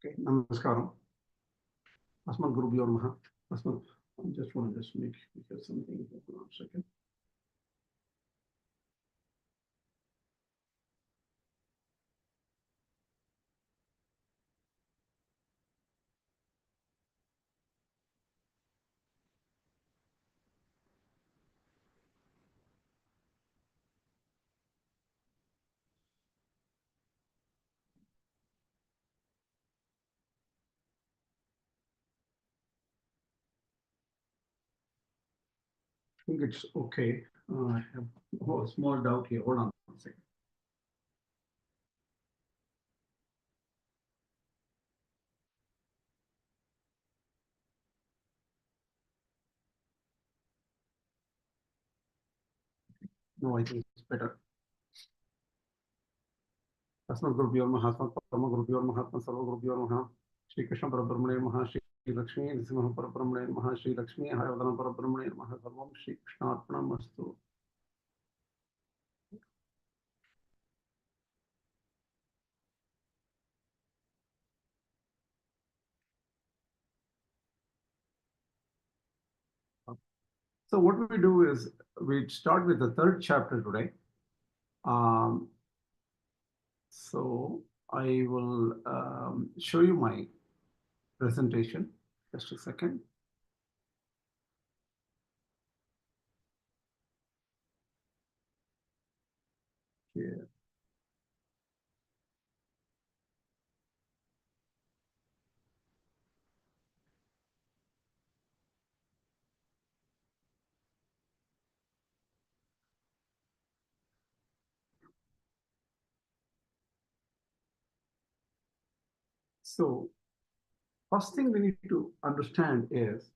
Okay, Namaskaram. Asmat Gurubhyo Namaha. Asmat, I just want to make here something. Hold on a second. I think it's okay. I have a small doubt here. Hold on a second. No, I think it's better. Asmat Gurubhyo Namaha, Asmat Parama Gurubhyo Namaha, Asmat Sarva Gurubhyo Namaha, Shri Krishna Parabrahmane Namaha, Shri Lakshmi Nrsimha Parabrahmane Namaha, Shri Lakshmi Hayavadana Parabrahmane Namaha, Sarvam Shri Krishna Arpanamastu. So what we do is we start with the third chapter today. So I will show you my presentation. Just a second. Here. So first thing we need to understand is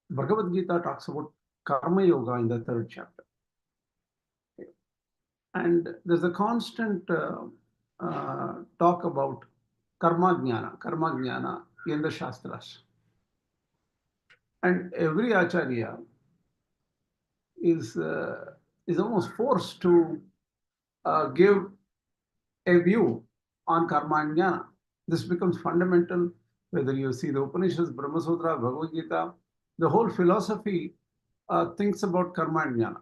Bhagavad-Gita talks about Karma-yoga in the third chapter. Okay. And there's a constant talk about Karma-jnana in the Śāstras. And every Acharya is almost forced to give a view on Karma and Jnana. This becomes fundamental, whether you see the Upanishads, Brahma Sutra, Bhagavad Gita, the whole philosophy thinks about Karma and Jnana.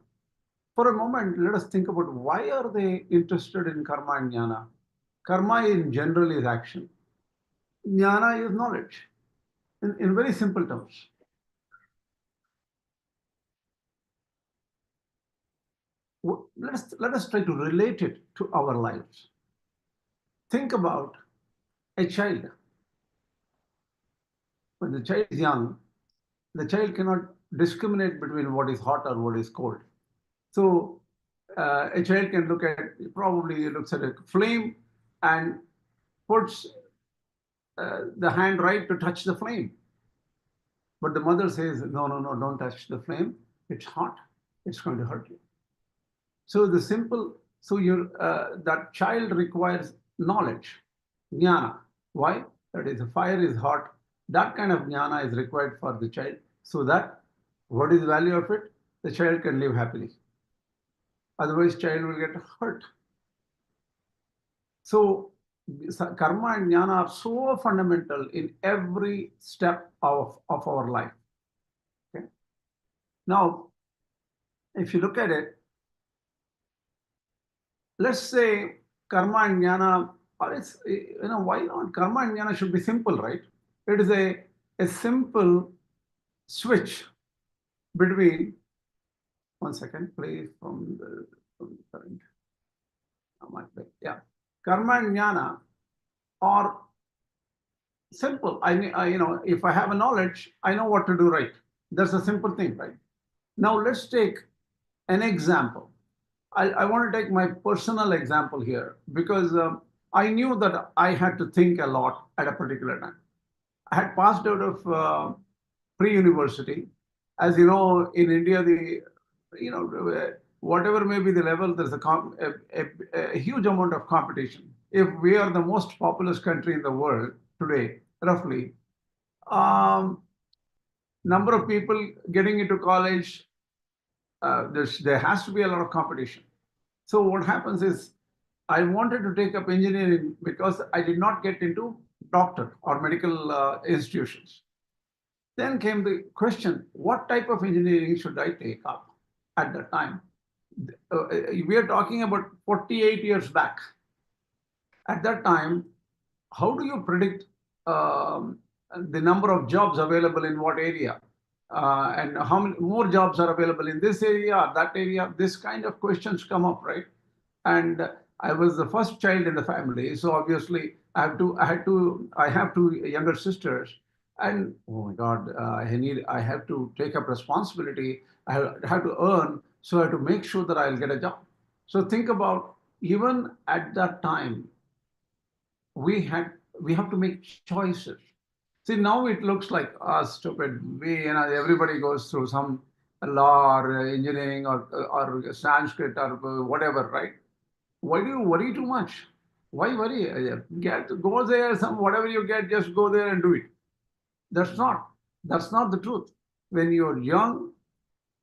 For a moment, let us think about why are they interested in Karma and Jnana? Karma in general is action. Jnana is knowledge, in very simple terms. Let us try to relate it to our lives. Think about a child. When the child is young, the child cannot discriminate between what is hot or what is cold. So a child can look at, probably looks at a flame and puts the hand right to touch the flame. But the mother says, no, don't touch the flame. It's hot. It's going to hurt you. So that child requires knowledge, jnana. Why? That is, the fire is hot. That kind of jnana is required for the child, so that what is the value of it? The child can live happily. Otherwise, child will get hurt. So karma and jnana are so fundamental in every step of our life. Okay. Now, if you look at it, let's say karma and jnana, or it's, why not? Karma and jnana should be simple, right? It is a simple switch between, one second, play from the current. Yeah, karma and jnana are simple. If I have a knowledge, I know what to do right. That's a simple thing, right? Now let's take an example. I want to take my personal example here because I knew that I had to think a lot at a particular time. I had passed out of pre-university. As you know, in India, whatever may be the level, there's a huge amount of competition. If we are the most populous country in the world today, roughly, number of people getting into college, there has to be a lot of competition. So what happens is, I wanted to take up engineering because I did not get into doctor or medical institutions. Then came the question, what type of engineering should I take up at that time? We are talking about 48 years back. At that time, how do you predict the number of jobs available in what area? And how many more jobs are available in this area or that area? This kind of questions come up, right? And I was the first child in the family, so obviously I have two younger sisters, and oh my God, I have to take up responsibility. I have to earn, so I have to make sure that I'll get a job. So think about, even at that time, we have to make choices. See, now it looks like stupid. Everybody goes through some law or engineering or Sanskrit or whatever, right? Why do you worry too much? Why worry? Go there, whatever you get, just go there and do it. That's not the truth. When you're young,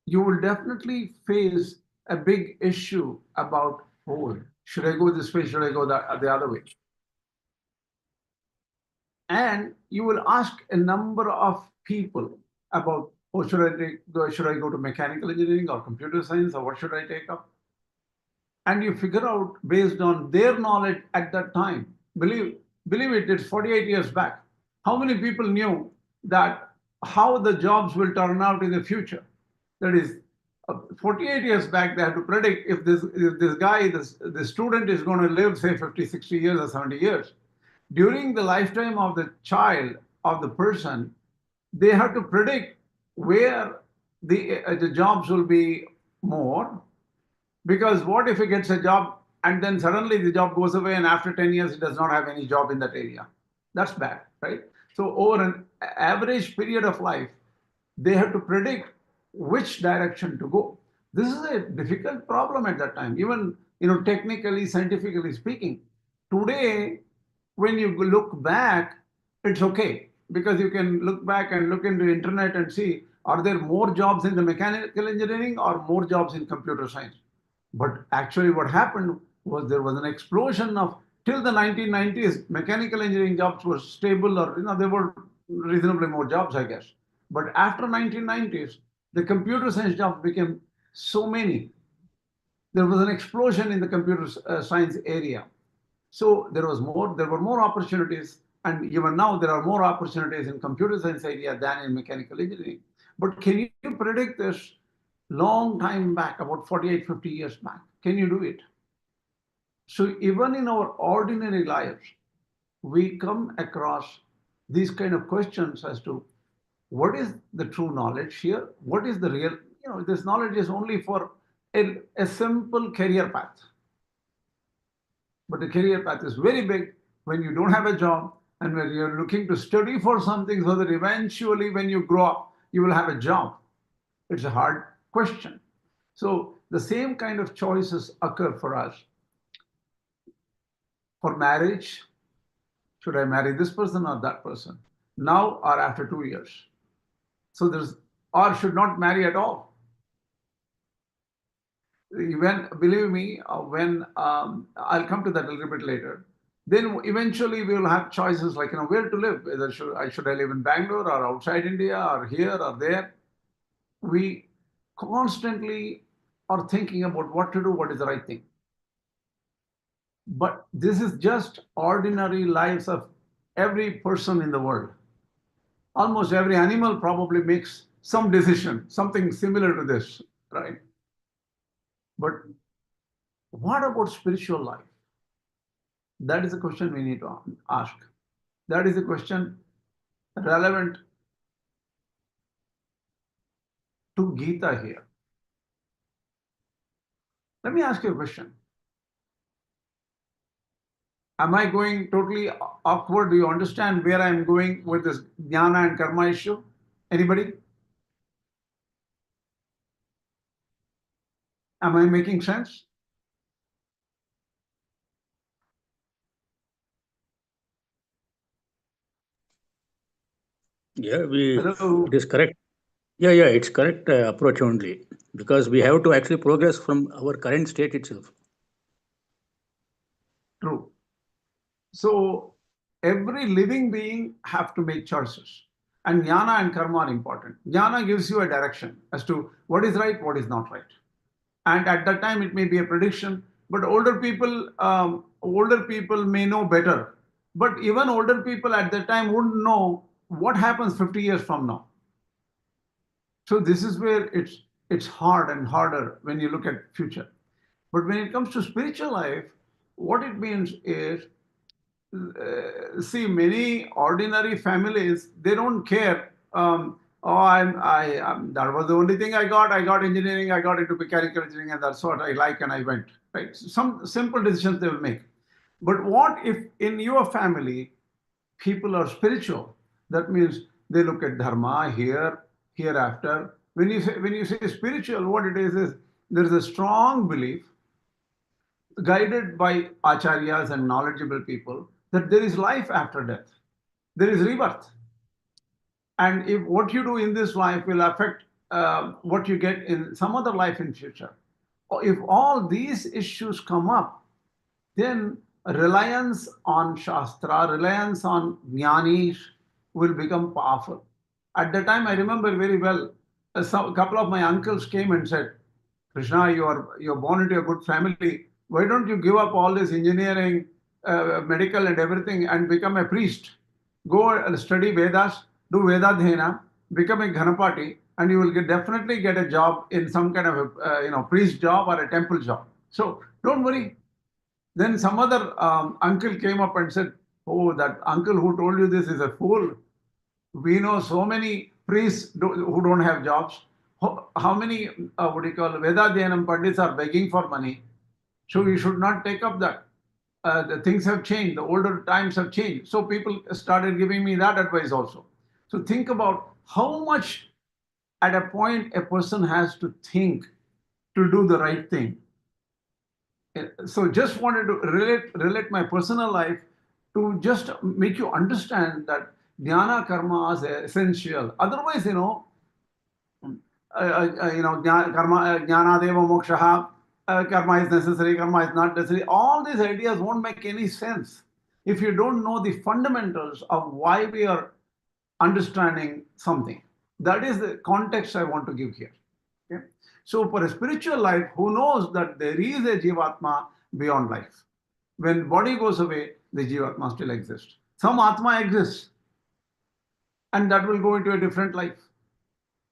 you will definitely face a big issue about, oh, should I go this way? Should I go the other way? And you will ask a number of people about, oh, should I go to mechanical engineering or computer science, or what should I take up? And you figure out based on their knowledge at that time. Believe it, it's 48 years back. How many people knew that how the jobs will turn out in the future? That is, 48 years back, they had to predict if this guy, the student is going to live, say, 50, 60 years or 70 years. During the lifetime of the child, of the person, they have to predict where the jobs will be more. Because what if he gets a job and then suddenly the job goes away and after 10 years he does not have any job in that area? That's bad, right? So over an average period of life, they have to predict which direction to go. This is a difficult problem at that time, even technically, scientifically speaking. Today, when you look back, it's okay, because you can look back and look into the internet and see, are there more jobs in the mechanical engineering or more jobs in computer science? But actually what happened was there was an explosion of, till the 1990s, mechanical engineering jobs were stable, or there were reasonably more jobs, I guess. But after 1990s, the computer science jobs became so many. There was an explosion in the computer science area. So there were more opportunities, and even now there are more opportunities in computer science area than in mechanical engineering. But can you predict this long time back, about 48, 50 years back? Can you do it? So even in our ordinary lives, we come across these kind of questions as to what is the true knowledge here? What is the real, this knowledge is only for a simple career path. But the career path is very big when you don't have a job and when you're looking to study for something so that eventually when you grow up, you will have a job. It's a hard question. So the same kind of choices occur for us. For marriage, should I marry this person or that person? Now or after 2 years? So or should not marry at all. Believe me, when I'll come to that a little bit later, then eventually we will have choices like, where to live. Whether should I live in Bangalore or outside India or here or there? We constantly are thinking about what to do, what is the right thing. But this is just ordinary lives of every person in the world. Almost every animal probably makes some decision, something similar to this, right? But what about spiritual life? That is a question we need to ask. That is a question relevant to Gita here. Let me ask you a question. Am I going totally awkward? Do you understand where I'm going with this Jnana and Karma issue? Anybody? Am I making sense? Yeah, Hello? it is correct. Yeah, it's correct approach only, because we have to actually progress from our current state itself. True. So every living being have to make choices. And jnana and karma are important. Jnana gives you a direction as to what is right, what is not right. And at that time, it may be a prediction. But older people may know better. But even older people at that time wouldn't know what happens 50 years from now. So this is where it's hard and harder when you look at future. But when it comes to spiritual life, what it means is, see, many ordinary families, they don't care. That was the only thing I got. I got engineering. I got into mechanical engineering, and that's what I like, and I went. Right? Some simple decisions they will make. But what if in your family people are spiritual? That means they look at dharma here, hereafter. When you say spiritual, what it is there is a strong belief, guided by acharyas and knowledgeable people, that there is life after death. There is rebirth. And if what you do in this life will affect what you get in some other life in future. If all these issues come up, then reliance on Shastra, reliance on Jñānīs will become powerful. At the time, I remember very well, a couple of my uncles came and said, Krishna, you're born into a good family. Why don't you give up all this engineering, medical and everything and become a priest? Go and study Vedas, do Vedadhyana, become a Ghanapati, and you will definitely get a job in some kind of a priest job or a temple job. So don't worry. Then some other uncle came up and said, oh, that uncle who told you this is a fool. We know so many priests who don't have jobs. How many, Vedadhyanam Pandits are begging for money. So we should not take up that. The things have changed. The older times have changed. So people started giving me that advice also. So think about how much at a point a person has to think to do the right thing. So just wanted to relate my personal life to just make you understand that jnana karma is essential. Otherwise, karma jnanadeva moksha, karma is necessary, karma is not necessary. All these ideas won't make any sense if you don't know the fundamentals of why we are understanding something. That is the context I want to give here. Okay? So for a spiritual life, who knows that there is a Jīvātmā beyond life? When body goes away, the Jīvātmā still exists. Some Atma exists, and that will go into a different life.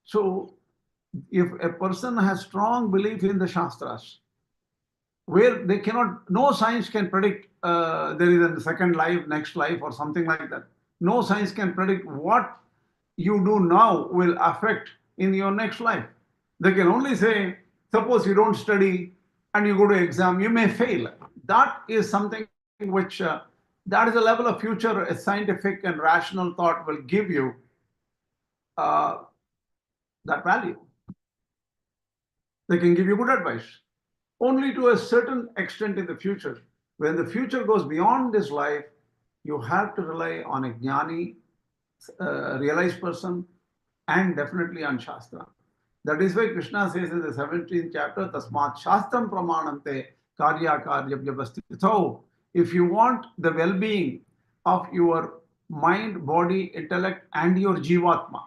So if a person has strong belief in the Śāstras, where they cannot, no science can predict there is a second life, next life, or something like that. No science can predict what you do now will affect in your next life. They can only say, suppose you don't study and you go to exam, you may fail. That is something which, that is a level of future a scientific and rational thought will give you that value. They can give you good advice. Only to a certain extent in the future. When the future goes beyond this life, you have to rely on a Jñānī, realized person, and definitely on Shastra. That is why Krishna says in the 17th chapter, Tasmat Shastram Pramanante Karya-Kāryam Vyavasthito. If you want the well-being of your mind, body, intellect, and your Jīvātmā,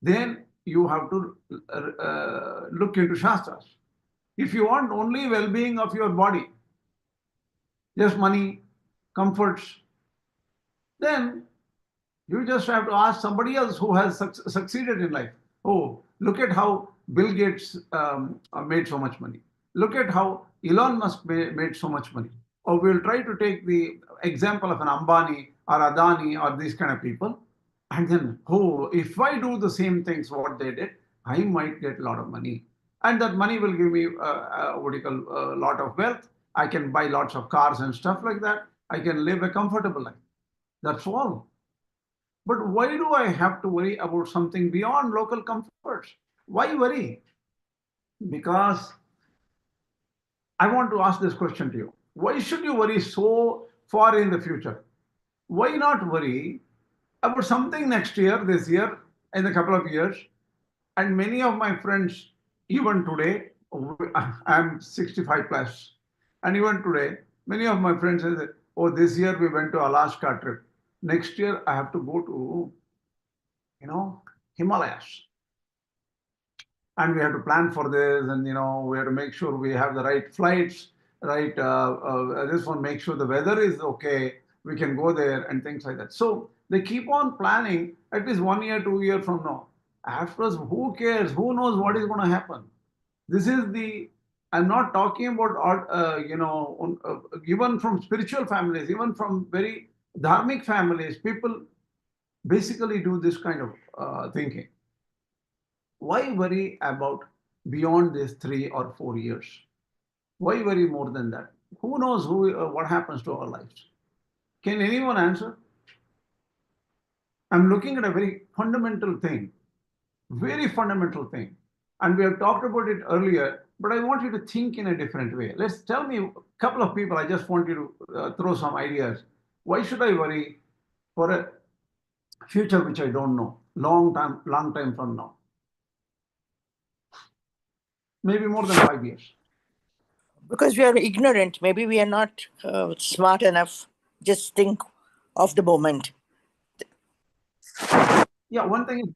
then you have to look into Shastras. If you want only well-being of your body, just money, comforts, then you just have to ask somebody else who has succeeded in life. Oh, look at how Bill Gates made so much money. Look at how Elon Musk made so much money. Or we'll try to take the example of an Ambani or Adani or these kind of people. And then, oh, if I do the same things what they did, I might get a lot of money. And that money will give me a lot of wealth. I can buy lots of cars and stuff like that. I can live a comfortable life. That's all. But why do I have to worry about something beyond local comforts? Why worry? Because I want to ask this question to you. Why should you worry so far in the future? Why not worry about something next year, this year, in a couple of years? And many of my friends, even today, I'm 65 plus, and even today, Many of my friends say, oh, this year we went to Alaska trip. Next year I have to go to, Himalayas. And we have to plan for this, and we have to make sure we have the right flights, right? This one, make sure the weather is okay, we can go there, and things like that. So they keep on planning at least 1 year, 2 years from now. Afterwards, who cares? Who knows what is going to happen? This is the. I'm not talking about, even from spiritual families, even from very dharmic families, people basically do this kind of thinking. Why worry about beyond these 3 or 4 years? Why worry more than that? Who knows what happens to our lives? Can anyone answer? I'm looking at a very fundamental thing, and we have talked about it earlier, but I want you to think in a different way. Let's tell me a couple of people. I just want you to throw some ideas. Why should I worry for a future which I don't know, long time from now? Maybe more than 5 years. Because we are ignorant. Maybe we are not smart enough. Just think of the moment. Yeah, one thing is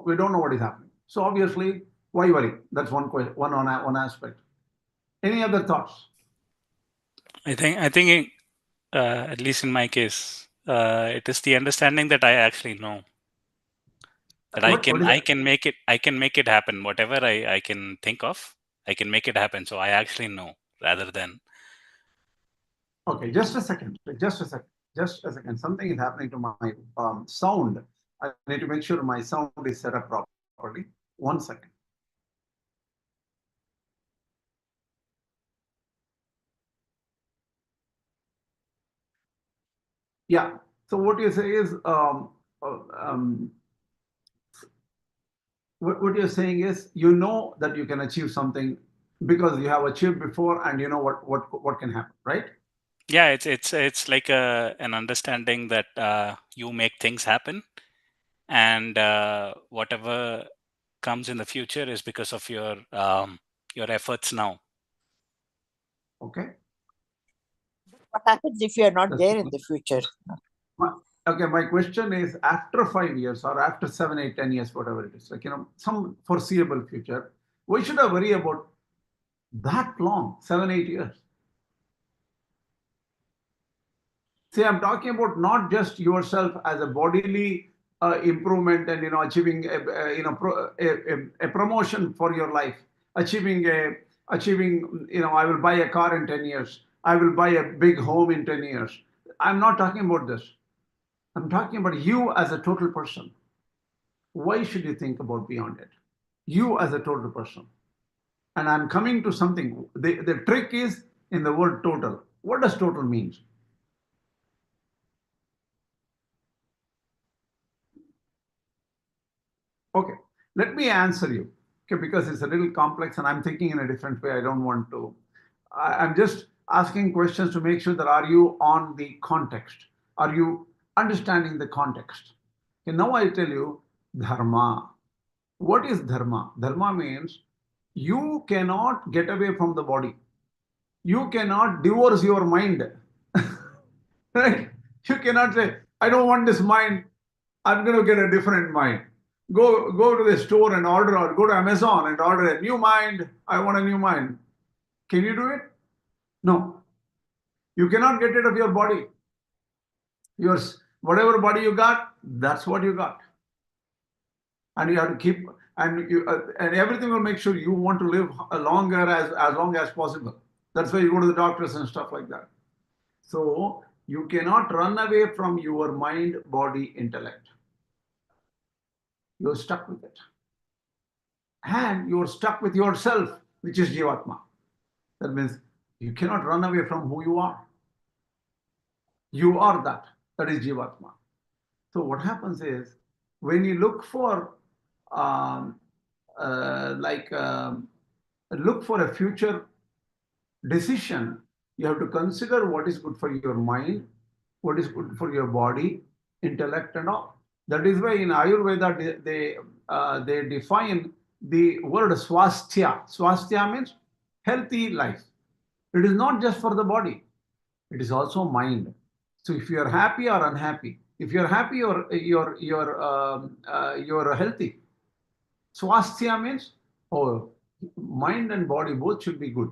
we don't know what is happening. So obviously, why worry? That's one question, one aspect. Any other thoughts? I think at least in my case, it is the understanding that I actually know. That I can make it happen. Whatever I can think of, I can make it happen. So I actually know, rather than. Okay, just a second. Something is happening to my sound. I need to make sure my sound is set up properly. 1 second. Yeah. So what you say is, what you're saying is, that you can achieve something because you have achieved before, and you know what can happen, right? Yeah, it's like an understanding that you make things happen, and whatever comes in the future is because of your efforts now. Okay. What happens if you are not there in the future? Okay, my question is, after 5 years or after 7, 8, 10 years, whatever it is, some foreseeable future, why should I worry about that long, 7, 8 years? See, I'm talking about not just yourself as a bodily improvement and achieving a promotion for your life, achieving I will buy a car in 10 years, I will buy a big home in 10 years. I'm not talking about this. I'm talking about you as a total person. Why should you think about beyond it? You as a total person. And I'm coming to something. The trick is in the word total. What does total mean? Okay, let me answer you. Okay, because it's a little complex and I'm thinking in a different way. I don't want to. I'm just asking questions to make sure that are you on the context? Are you understanding the context? Okay, now I tell you dharma. What is dharma? Dharma means you cannot get away from the body. You cannot divorce your mind. Right? You cannot say, I don't want this mind. I'm going to get a different mind. Go to the store and order, or go to Amazon and order a new mind. I want a new mind. Can you do it? No. You cannot get rid of your body. Whatever body you got, that's what you got. And you have to keep, and everything will make sure you want to live longer, as long as possible. That's why you go to the doctors and stuff like that. So you cannot run away from your mind, body, intellect. You're stuck with it. And you're stuck with yourself, which is Jīvātmā. That means you cannot run away from who you are. You are that. That is Jīvātmā. So what happens is, when you look for look for a future decision, you have to consider what is good for your mind, what is good for your body, intellect, and all. That is why in Ayurveda they define the word Swasthya. Swasthya means healthy life. It is not just for the body. It is also mind. So if you are happy or unhappy, if you're happy or you're healthy, Swasthya means, oh, mind and body both should be good.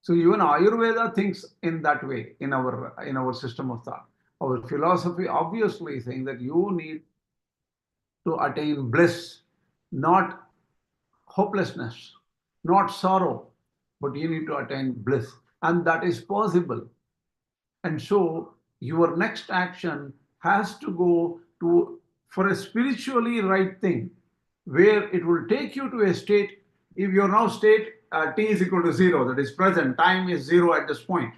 So even Ayurveda thinks in that way in our system of thought. Our philosophy obviously saying that you need to attain bliss, not hopelessness, not sorrow, but you need to attain bliss. And that is possible. And so your next action has to go to for a spiritually right thing, where it will take you to a state. If you're now state t is equal to 0, that is present, time is 0 at this point.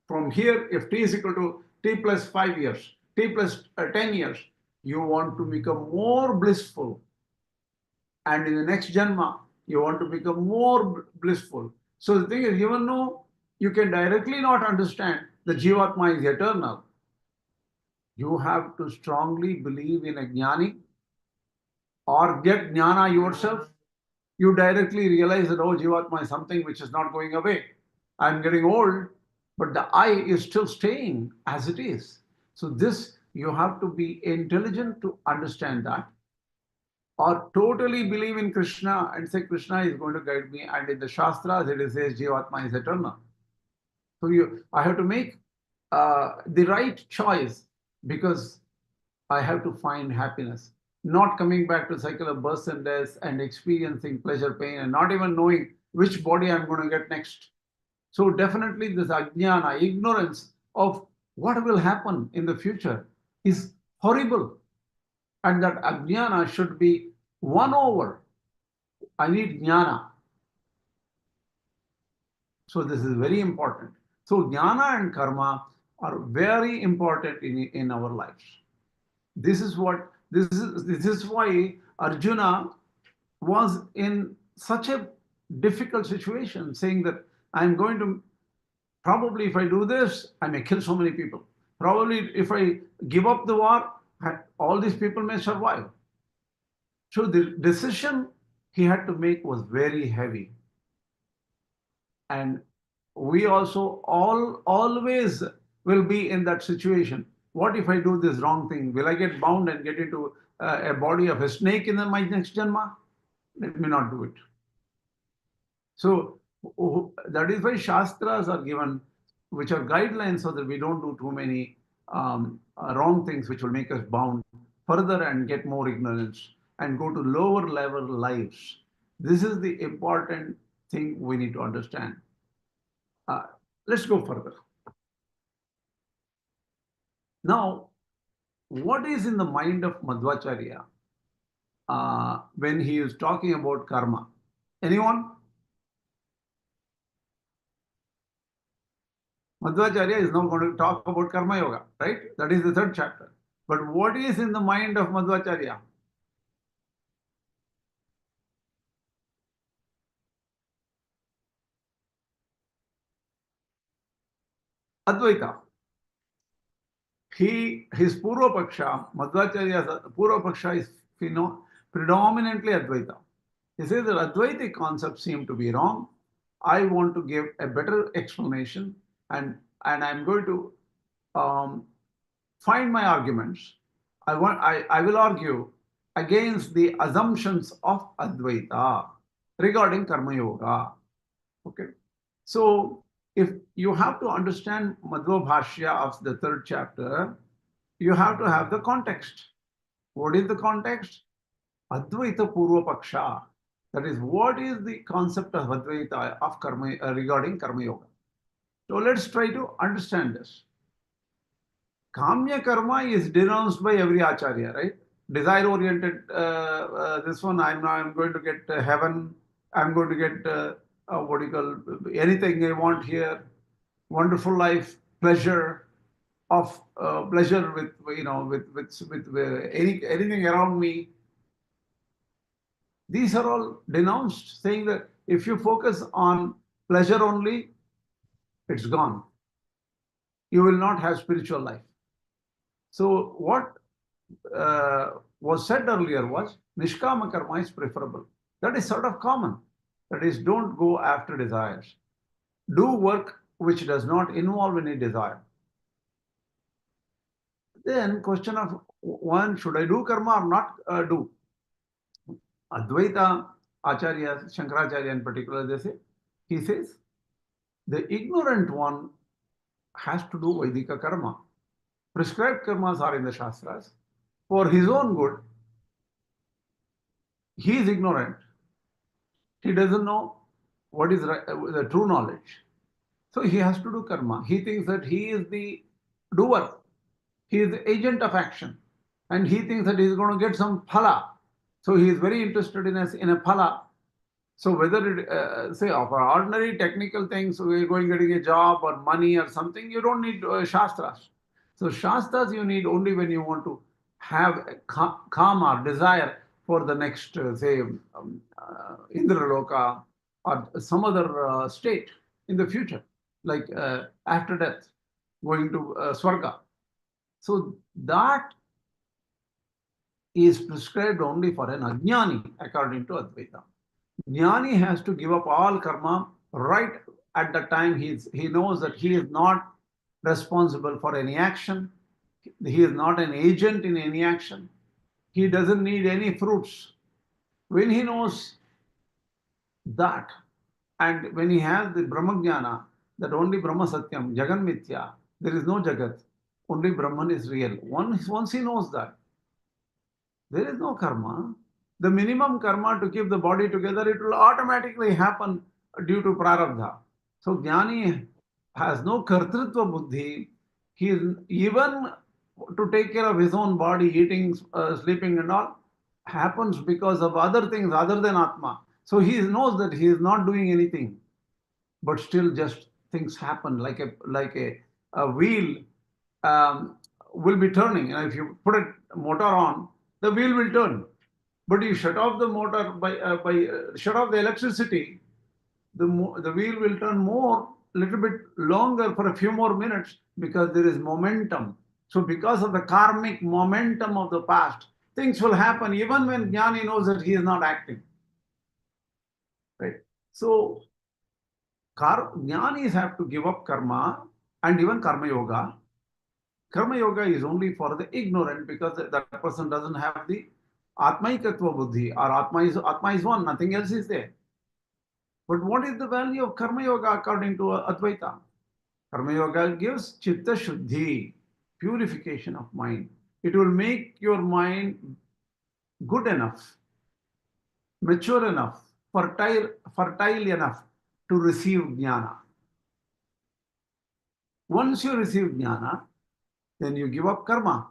From here, if t is equal to t plus 5 years, t plus 10 years, you want to become more blissful. And in the next Janma, you want to become more blissful. So the thing is, even though you can directly not understand that Jīvātmā is eternal, you have to strongly believe in a Jñānī or get Jnana yourself. You directly realize that, oh, Jīvātmā is something which is not going away. I'm getting old, but the I is still staying as it is. So this, you have to be intelligent to understand that, or totally believe in Krishna and say Krishna is going to guide me, and in the Śāstras it says Jīvātmā is eternal. So I have to make the right choice, because I have to find happiness, not coming back to cycle of birth and death and experiencing pleasure, pain, and not even knowing which body I'm going to get next. So definitely this ajnana, ignorance of what will happen in the future, is horrible. And that ajnana should be won over. I need jnana. So this is very important. So jnana and karma are very important in our lives. This is why Arjuna was in such a difficult situation, saying that I'm going to, probably if I do this, I may kill so many people. Probably if I give up the war, all these people may survive. So the decision he had to make was very heavy. And we also always will be in that situation. What if I do this wrong thing? Will I get bound and get into a body of a snake in my next Janma? Let me not do it. So that is why Śāstras are given, which are guidelines, so that we don't do too many wrong things which will make us bound further and get more ignorance and go to lower level lives. This is the important thing we need to understand. Let's go further. Now, what is in the mind of Madhvācārya when he is talking about karma? Anyone? Madhvācārya is now going to talk about Karma-yoga, right? That is the 3rd chapter. But what is in the mind of Madhvācārya? Advaita. His Purva Paksha, Madhvācārya's Purva Paksha is predominantly Advaita. He says that Advaita concepts seem to be wrong. I want to give a better explanation, and I'm going to find my arguments. I will argue against the assumptions of Advaita regarding Karma-yoga. Okay. So if you have to understand Madhva Bhashya of the 3rd chapter, you have to have the context. What is the context? Advaita Purva Paksha. That is, what is the concept of Advaita of karma regarding Karma-yoga? So let's try to understand this. Kamya karma is denounced by every acharya, right? Desire-oriented, this one, I'm going to get heaven, I'm going to get what do you call, anything I want here, wonderful life, pleasure of pleasure with anything around me. These are all denounced, saying that if you focus on pleasure only, it's gone. You will not have spiritual life. So what was said earlier was Niṣkāma Karma is preferable. That is sort of common. That is, don't go after desires. Do work which does not involve any desire. Then question of one, should I do karma or not do? Advaita Acharya, Śaṅkarācārya in particular, he says, the ignorant one has to do Vaidika karma. Prescribed karmas are in the Śāstras. For his own good, he is ignorant. He doesn't know what is the true knowledge. So he has to do karma. He thinks that he is the doer. He is the agent of action. And he thinks that he is going to get some phala. So he is very interested in a phala. So whether it, say, for ordinary technical things, we're going getting a job or money or something, you don't need Śāstras. So Śāstras you need only when you want to have kama, desire for the next, say, Indraloka or some other state in the future, like after death, going to Swarga. So that is prescribed only for an Ajñānī, according to Advaita. Jñānī has to give up all karma right at the time he knows that he is not responsible for any action. He is not an agent in any action. He doesn't need any fruits. When he knows that, and when he has the Brahma-jnana, that only Brahma Satyam, Jagan Mithya, there is no Jagat, only Brahman is real. Once he knows that, there is no karma. The minimum karma to keep the body together, it will automatically happen due to prarabdha. So Jnānī has no kartrutva buddhi. He is even to take care of his own body, eating, sleeping and all, happens because of other things other than Atma. So he knows that he is not doing anything, but still just things happen like a wheel will be turning. And if you put a motor on, the wheel will turn. But you shut off the motor shut off the electricity, the wheel will turn little bit longer for a few more minutes because there is momentum. So because of the karmic momentum of the past, things will happen even when Jnānī knows that he is not acting. Right? So Jnānīs have to give up karma and even karma-yoga. Karma-yoga is only for the ignorant because that person doesn't have the Atmaikatva buddhi, or Atma is one, nothing else is there. But what is the value of Karma-yoga according to Advaita? Karma-yoga gives Citta Śuddhi, purification of mind. It will make your mind good enough, mature enough, fertile enough to receive Jnana. Once you receive Jnana, then you give up karma.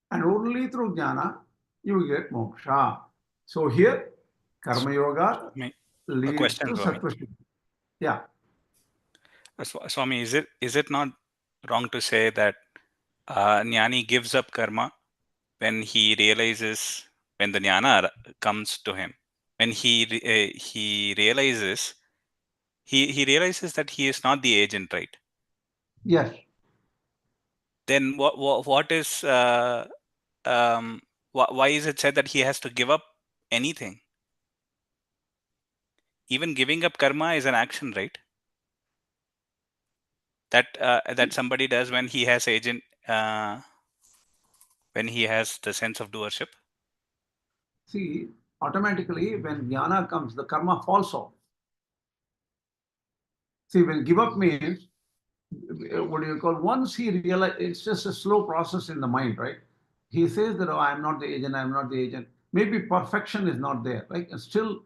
And only through Jnana, you get Mokṣa. So here, Karma-yoga leads to Sattva Śuddhi. Yeah. Swami, is it not wrong to say that Jnānī gives up karma when he realizes, when the Jnana comes to him, when he realizes that he is not the agent, right? Yes. Then what is why is it said that he has to give up anything? Even giving up karma is an action, right? That somebody does when he has when he has the sense of doership. See, automatically when Jnana comes, the karma falls off. See, when give up means, what do you call, once he realizes, it's just a slow process in the mind, right? He says that, oh, I'm not the agent, I'm not the agent. Maybe perfection is not there, right? And still,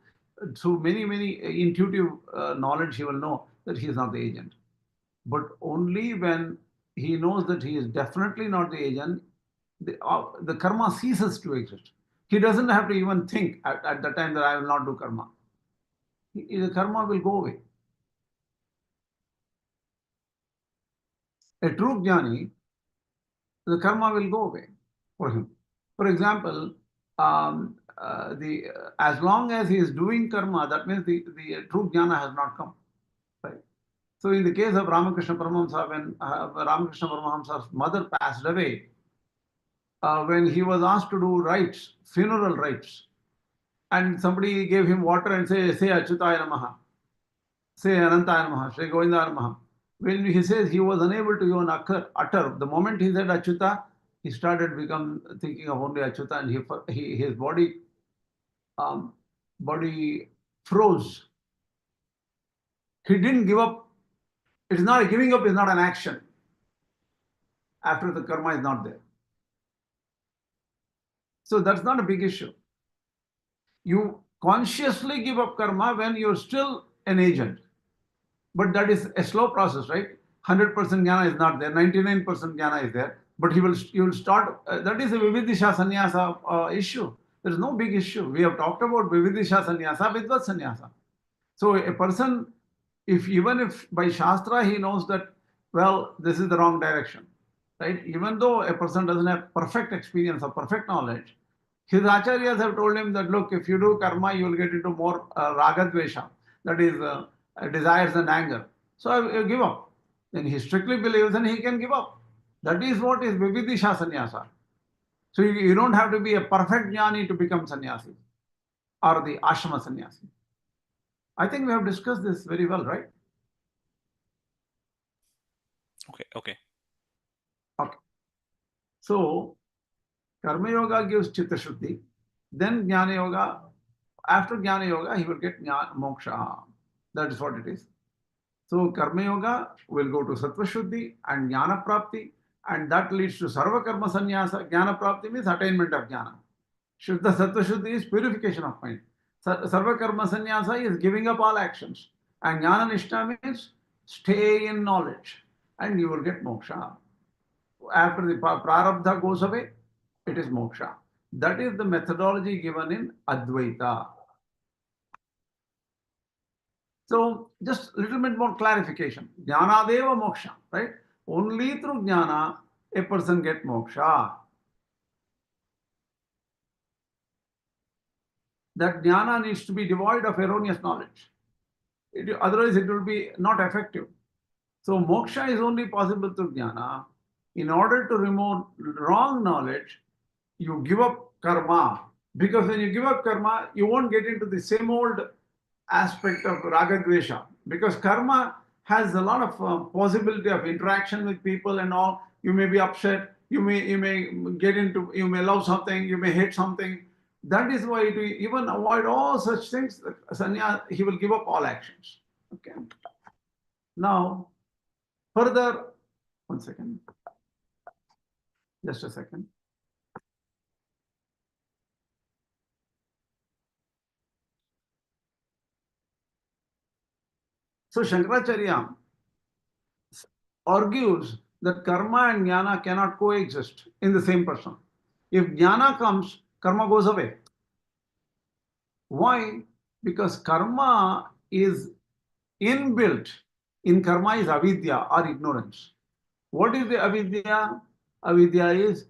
through many intuitive knowledge, he will know that he is not the agent. But only when he knows that he is definitely not the agent, the karma ceases to exist. He doesn't have to even think at the time that I will not do karma. The karma will go away. A true Jnānī, the karma will go away for him. For example, as long as he is doing karma, that means the true Jnana has not come. Right? So in the case of Ramakrishna Paramahamsa, when Ramakrishna Paramahamsa's mother passed away, when he was asked to do rites, funeral rites, and somebody gave him water and say Achyutaya Namaha. say Anantaya Namaha, Sri Govindaya Namaha. When he says he was unable to even utter, the moment he said Achyuta, he started thinking of only Achyuta, and his body froze. He didn't give up. It's not giving up is not an action after the karma is not there. So that's not a big issue. You consciously give up karma when you're still an agent. But that is a slow process, right? 100% jnana is not there, 99% jnana is there. But you will start, that is a vividisha sannyasa issue. There is no big issue. We have talked about vividisha sannyasa, vidvat sannyasa. So a person, even if by Shastra he knows that, well, this is the wrong direction, right? Even though a person doesn't have perfect experience or perfect knowledge, his acharyas have told him that, look, if you do karma, you will get into more ragadvesha, that is desires and anger. So I give up. Then he strictly believes and he can give up. That is what is vividisha sannyasa. So you don't have to be a perfect jnani to become sannyasi or the ashrama sannyasi. I think we have discussed this very well, right? Okay. So Karma-yoga gives Citta Śuddhi, then Jnana-yoga. After Jnana-yoga, he will get Mokṣa. That is what it is. So Karma-yoga will go to Sattva Śuddhi and Jnana-prapti, and that leads to Sarva Karma Sannyasa. Jnana-prapti means attainment of Jnana. Shuddha Sattva Śuddhi is purification of mind. Sarva Karma Sannyasa is giving up all actions. And Jnana-nishtha means stay in knowledge, and you will get Mokṣa. After the prarabdha goes away, it is Mokṣa. That is the methodology given in Advaita. So just a little bit more clarification. Jnanadeva Moksha, right? Only through Jnana a person gets Moksha. That Jnana needs to be devoid of erroneous knowledge. Otherwise it will be not effective. So Moksha is only possible through Jnana. In order to remove wrong knowledge, you give up karma. Because when you give up karma, you won't get into the same old aspect of ragadvesha. Because karma has a lot of possibility of interaction with people and all. You may be upset, you may you may love something, you may hate something. That is why to even avoid all such things, Sanya, he will give up all actions. Okay. Now, further, one second. Just a second. So Śaṅkarācārya argues that karma and jnana cannot coexist in the same person. If jnana comes, karma goes away. Why? Because karma is inbuilt. In karma is avidya or ignorance. What is the avidya? Avidya is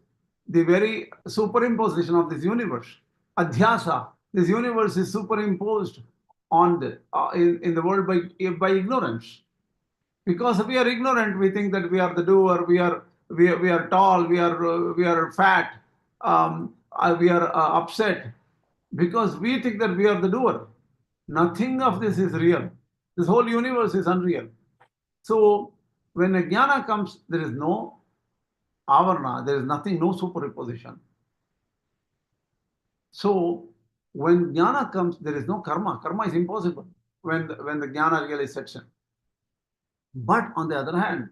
the very superimposition of this universe. Adhyasa. This universe is superimposed on the in the world by ignorance. Because we are ignorant, we think that we are the doer. We are tall. We are fat. We are upset because we think that we are the doer. Nothing of this is real. This whole universe is unreal. So when a jnana comes, there is no avarna. There is nothing, no superimposition. So when jnana comes, there is no karma. Karma is impossible when the jnana really sets in. But on the other hand,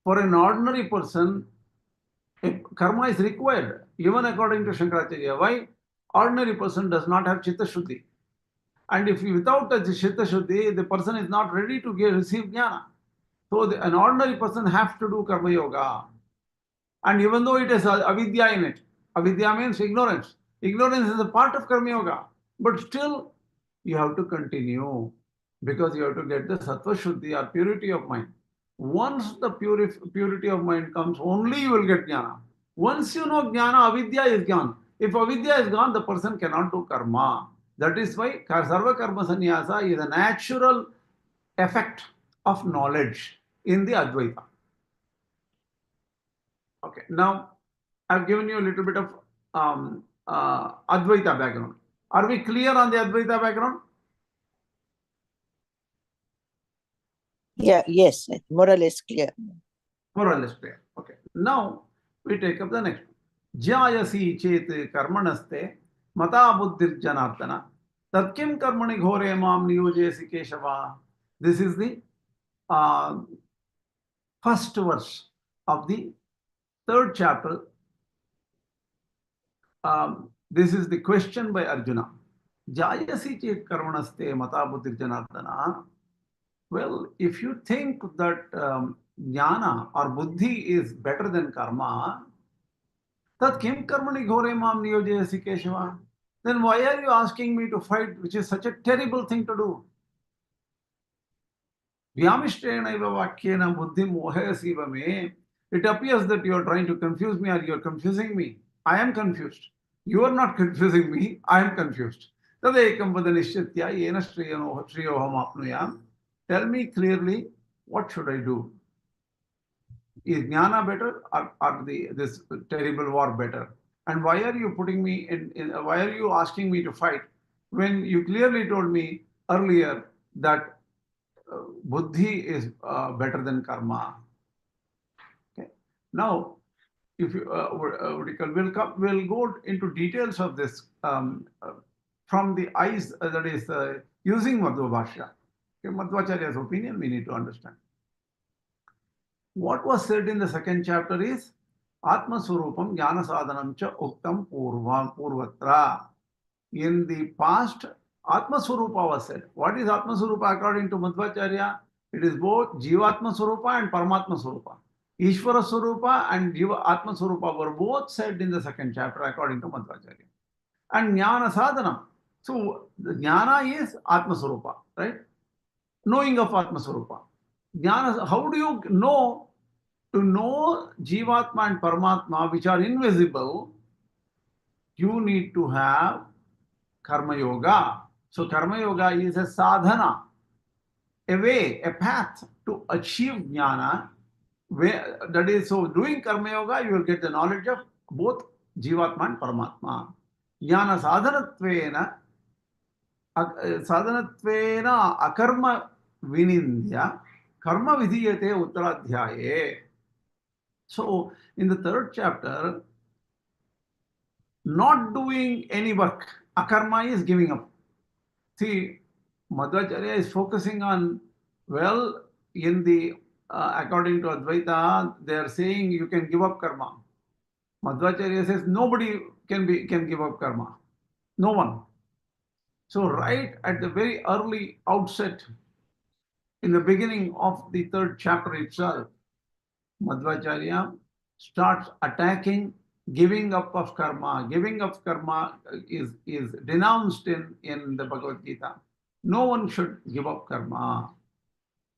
for an ordinary person, karma is required, even according to Śaṅkarācārya. Why? Ordinary person does not have Citta Śuddhi. And if without the Citta Śuddhi, the person is not ready to receive jnana. So an ordinary person has to do Karma-yoga. And even though it has avidya in it, avidya means ignorance. Ignorance is a part of Karma-yoga. But still, you have to continue because you have to get the Sattva Śuddhi or purity of mind. Once the purity of mind comes, only you will get jnana. Once you know jnana, avidya is gone. If avidya is gone, the person cannot do karma. That is why Sarva Karma Sannyasa is a natural effect of knowledge in the Advaita. Okay, now I've given you a little bit of Advaita background. Are we clear on the Advaita background? Yeah, yes, more or less clear. More or less clear. Okay. Now we take up the next one. Jyāyasi chet karmanaste mata buddhir janardana tat kim karmani ghore mam niyojesi keshava. This is the first verse of the third chapter. This is the question by Arjuna. Jayasi chet karmanaste mata buddhir janardana. Well, if you think that jnana or buddhi is better than karma, tat kim karmani ghore mam niyojesi keshava. Then why are you asking me to fight, which is such a terrible thing to do? Vyamishtrenaiva vakyena buddhim mohayasiva me. It appears that you are trying to confuse me or you are confusing me. I am confused. You are not confusing me. I am confused. Tadekam vadanishitya yena shriyoham apnuyam. Tell me clearly, what should I do? Is jnana better or this terrible war better? And why are you putting me why are you asking me to fight when you clearly told me earlier that buddhi is better than karma? Okay. Now, if you we'll go into details of this from the eyes that is using Madhva Bhashya. Okay, Madhvācārya's opinion we need to understand. What was said in the second chapter is Atma Swarupam Jnana Sadhanam cha Uktam Purvatra. In the past, Atma Swarupa was said. What is Atma Swarupa according to Madhvācārya? It is both Jīvātmā Swarupa and Paramatma Swarupa. Ishvara Swarupa and Atma Swarupa were both said in the second chapter according to Madhvācārya. And Jnana Sadhanam. So the Jnana is Atma Swarupa, right? Knowing of Atma Swarupa. Jnana, how do you know? To know Jīvātmā and Paramatma, which are invisible, you need to have Karma-yoga. So Karma-yoga is a Sādhana, a way, a path to achieve Jnana. That is, so doing Karma-yoga, you will get the knowledge of both Jīvātmā and Paramatma. Jnana sadhanatvena akarma vinindya karma vidhiyate uttaradhyaye. So, in the third chapter, not doing any work, akarma is giving up. See, Madhvācārya is focusing on, well, in the, according to Advaita, they are saying you can give up karma. Madhvācārya says nobody can give up karma. No one. So, right at the very early outset, in the beginning of the third chapter itself, Madhvācārya starts attacking giving up of karma. Giving up karma is denounced in the Bhagavad Gita. No one should give up karma.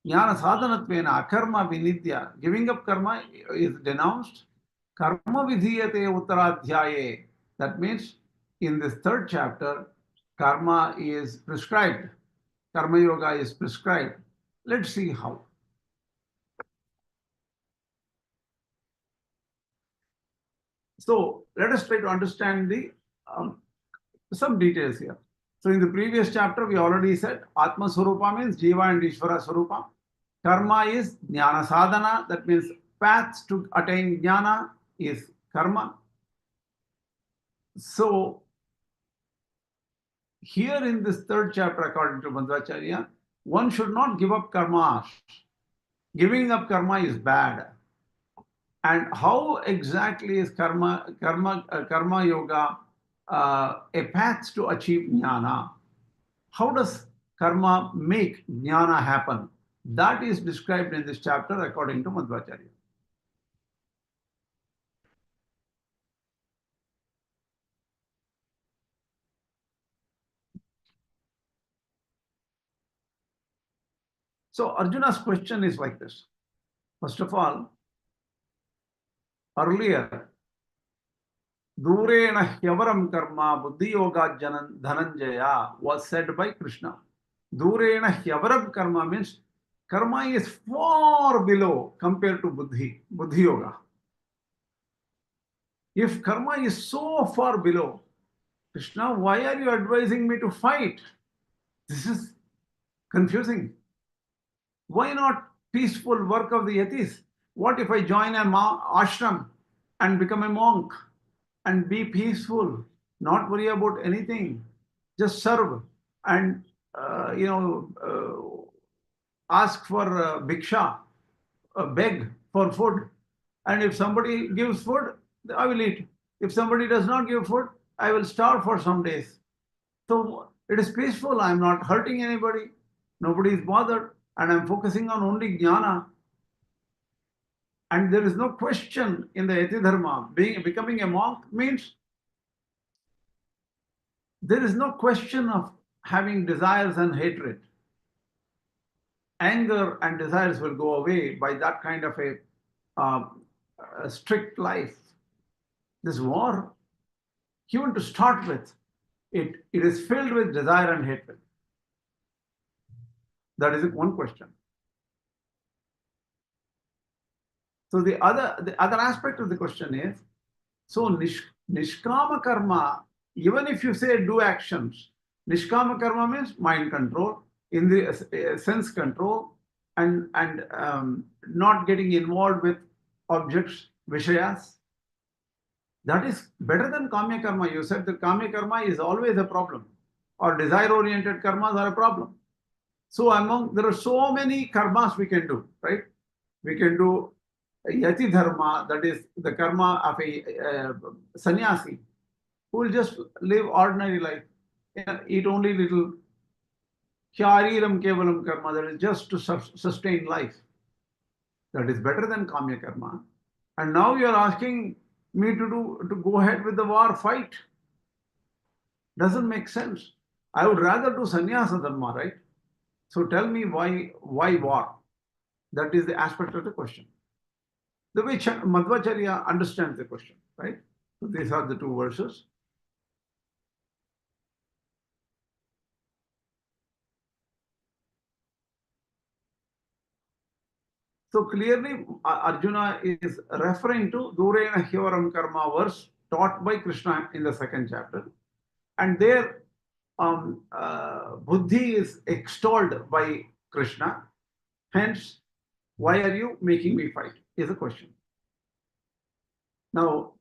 Jnana sadhanatvena akarma vinidya. Giving up karma is denounced. Karma vidhiyate uttaradhyaye. That means in this third chapter, karma is prescribed. Karma yoga is prescribed. Let's see how. So let us try to understand the some details here. So in the previous chapter, we already said Atma Swarupa means Jiva and Ishvara Swarupa. Karma is Jnana Sadhana, that means paths to attain Jnana is karma. So here in this third chapter, according to Madhvācārya, one should not give up karma. Giving up karma is bad. And how exactly is karma yoga a path to achieve jnana? How does karma make jnana happen? That is described in this chapter according to Madhvācārya. So Arjuna's question is like this. First of all, earlier, Durena Hyavaram Karma Buddhi Yoga Dhananjaya was said by Krishna. Durena Hyavaram Karma means karma is far below compared to Buddhi Yoga. If karma is so far below, Krishna, why are you advising me to fight? This is confusing. Why not peaceful work of the yatis. What if I join a ashram and become a monk and be peaceful, not worry about anything, just serve and ask for bhiksha, beg for food, and if somebody gives food, I will eat. If somebody does not give food, I will starve for some days. So it is peaceful. I am not hurting anybody. Nobody is bothered, and I am focusing on only jnana. And there is no question in the yati dharma. Becoming a monk means there is no question of having desires and hatred. Anger and desires will go away by that kind of a strict life. This war, even to start with, it is filled with desire and hatred. That is one question. So the other aspect of the question is, so Niṣkāma Karma, even if you say do actions, Niṣkāma Karma means mind control, in the sense control, and not getting involved with objects, vishayas. That is better than Kamya Karma. You said that Kamya Karma is always a problem, or desire-oriented karmas are a problem. So there are so many karmas we can do, right? We can do yati dharma, that is the karma of a sannyasi, who will just live ordinary life, eat only little, Shariram kevalam karma, that is just to sustain life. That is better than Kamya Karma. And now you are asking me to go ahead with the war, fight. Doesn't make sense. I would rather do sannyasa dharma, right? So tell me why war? That is the aspect of the question. The way Madhvācārya understands the question, right? So these are the two verses. So clearly, Arjuna is referring to Durena Hyavaram Karma verse taught by Krishna in the second chapter. And there, Buddhi is extolled by Krishna. Hence, why are you making me fight? Is the question. Now,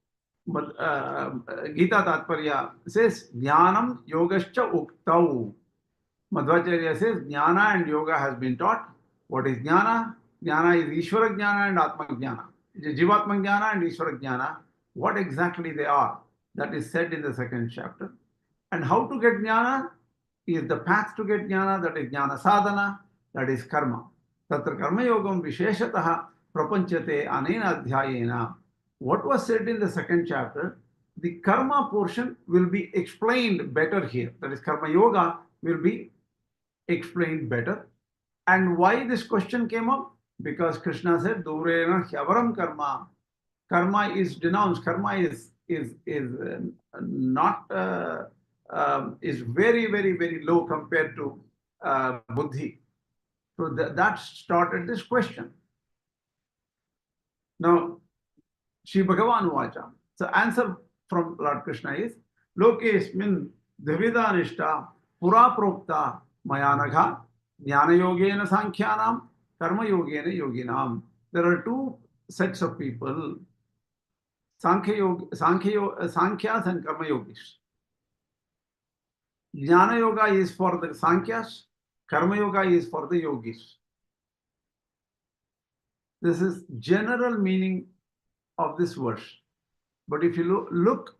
Gita Tatparya says, Jnanam yogascha uktau. Madhvācārya says, Jnana and yoga has been taught. What is Jnana? Jnana is Ishvara Jnana and Atma Jnana. Jīvātmā Jnana and Ishvara Jnana. What exactly they are? That is said in the second chapter. And how to get Jnana is the path to get Jnana, that is Jnana Sādhana, that is Karma. Tatra Karma-yogam visheshataha prapanchate anena adhyayena. What was said in the second chapter, the Karma portion will be explained better here. That is Karma-yoga will be explained better. And why this question came up? Because Krishna said, Durena Hyavaram Karma. Karma is denounced. Karma is not is very, very, very low compared to Buddhi. So that started this question. Now, Sri Bhagavān Vacha. So answer from Lord Krishna is, Lokesmin Dvivida Nishta Pura Prokta Mayanagha Jnāna-yogena Saṅkhyanam Karma-yogena yoginam. There are two sets of people, Saṅkhyas and Karma-yogis. Jnana-yoga is for the Saṅkhyas, Karma-yoga is for the yogis. This is general meaning of this verse. But if you look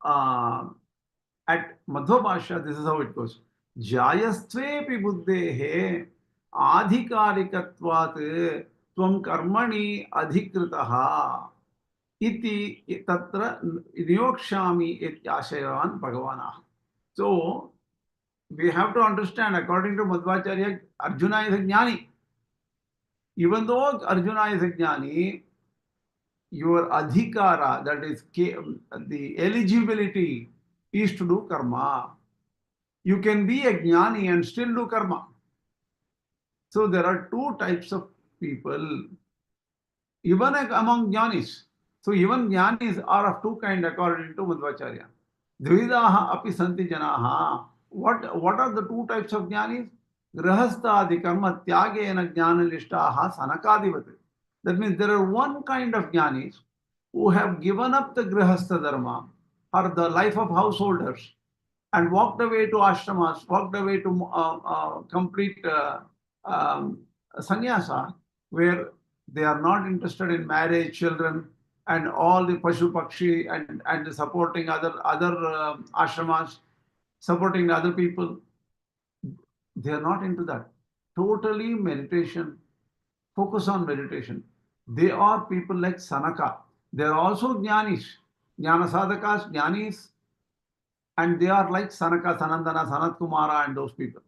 at Madhva Bhashya, this is how it goes. Jayastvepi buddhehe adhikarikatvat tvam karmani adhikritaha iti tatra niyokshami ityashayavan bhagavanah. So we have to understand, according to Madhvācārya, Arjuna is a Jñānī. Even though Arjuna is a Jñānī, your adhikara, that is the eligibility, is to do karma. You can be a Jñānī and still do karma. So there are two types of people, even among Jñānīs. So even Jñānīs are of two kinds according to Madhvācārya. Dvidaha api santi janaha. What are the two types of Jñānīs? Gṛhastha karma tyagena jnananishtaha sanakadivati. That means there are one kind of jnanis who have given up the Gṛhastha dharma or the life of householders and walked away to ashramas, walked away to complete sannyasa, where they are not interested in marriage, children, and all the pashu pakshi and supporting other ashramas, supporting other people. They are not into that. Totally meditation, focus on meditation. They are people like Sanaka. They are also Jñānīs, Jnana sadhakas, Jñānīs, and they are like Sanaka, Sanandana, Sanat Kumara, and those people.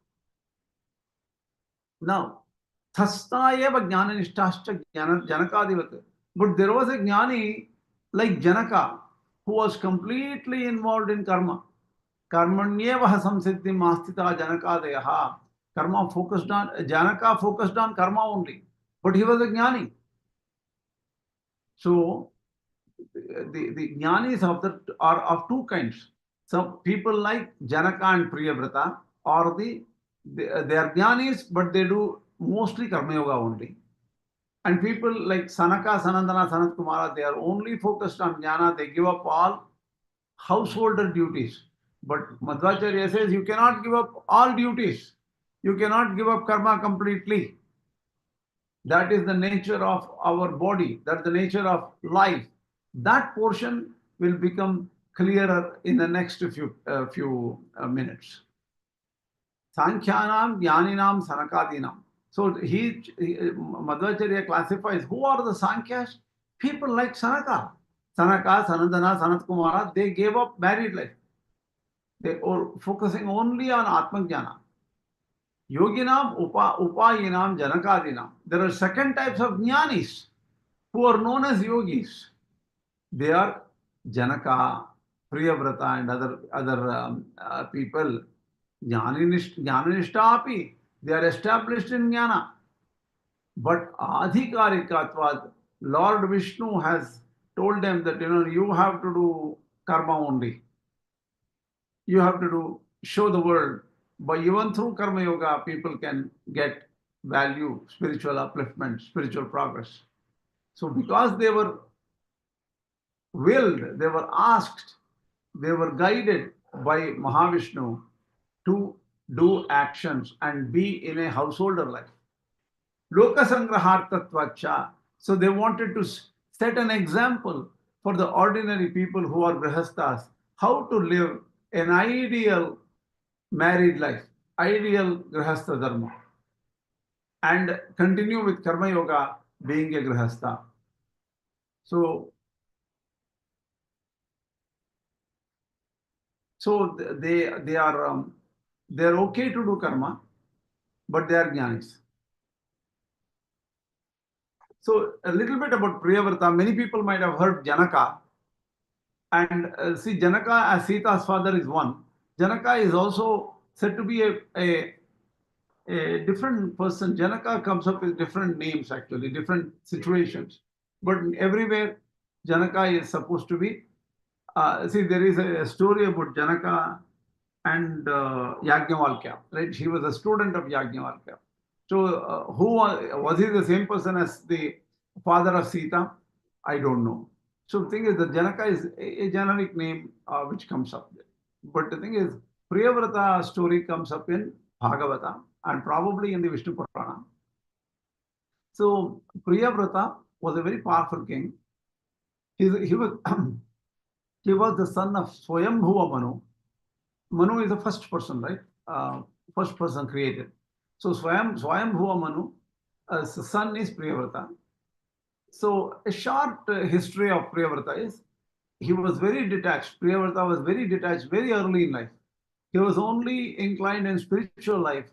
Now, Thastayeva Jnananishtascha Janakadivat. But there was a Jnani like Janaka who was completely involved in karma. Karmanyevaha samsiddhim mastita Janakadeyaha. Karma focused on, Janaka focused on karma only. But he was a Jnani. So, the Jñānīs are of two kinds. Some people like Janaka and Priyavrata, or they are Jñānīs, but they do mostly Karma-yoga only. And people like Sanaka, Sanandana, Sanat Kumara, they are only focused on Jnana. They give up all householder duties. But Madhvācārya says you cannot give up all duties. You cannot give up karma completely. That is the nature of our body. That's the nature of life. That portion will become clearer in the next few minutes. Sankhyanam, Jñāninam, Sanakadinam. So Madhvācārya classifies who are the Sankhyas? People like Sanaka. Sanaka, Sanandana, Sanat Kumara, they gave up married life. They are focusing only on Atma-jnana. Yoginam, Upayinam, Janakadinam. There are second types of Jñānīs who are known as yogis. They are Janaka, Priyavrata, and other people. Jnananishta, they are established in Jnana. But Adhikarikatvad, Lord Vishnu has told them that you have to do karma only. You have to show the world. But even through Karma Yoga, people can get value, spiritual upliftment, spiritual progress. So because they were willed, they were asked, they were guided by Mahavishnu to do actions and be in a householder life. Lokasangrahartatvacha. So they wanted to set an example for the ordinary people who are Gṛhasthas, how to live an ideal married life, ideal Gṛhastha dharma, and continue with Karma Yoga being a Gṛhastha. So they're okay to do karma, but they are Jñānīs. So a little bit about Priyavrata. Many people might have heard Janaka. And see, Janaka as Sita's father is one. Janaka is also said to be a different person. Janaka comes up with different names, actually, different situations. But everywhere, Janaka is supposed to be. See, there is a story about Janaka and Yajnavalkya, right? He was a student of Yajnavalkya. So, who was he the same person as the father of Sita? I don't know. So, the thing is that Janaka is a generic name which comes up there. But the thing is, Priyavrata story comes up in Bhagavata and probably in the Vishnu Purana. So, Priyavrata was a very powerful king. He was the son of Swayambhuva Manu. Manu is the first person, right? First person created. So Swayambhuva Manu, son is Priyavrata. So a short history of Priyavrata is, he was very detached. Priyavrata was very detached very early in life. He was only inclined in spiritual life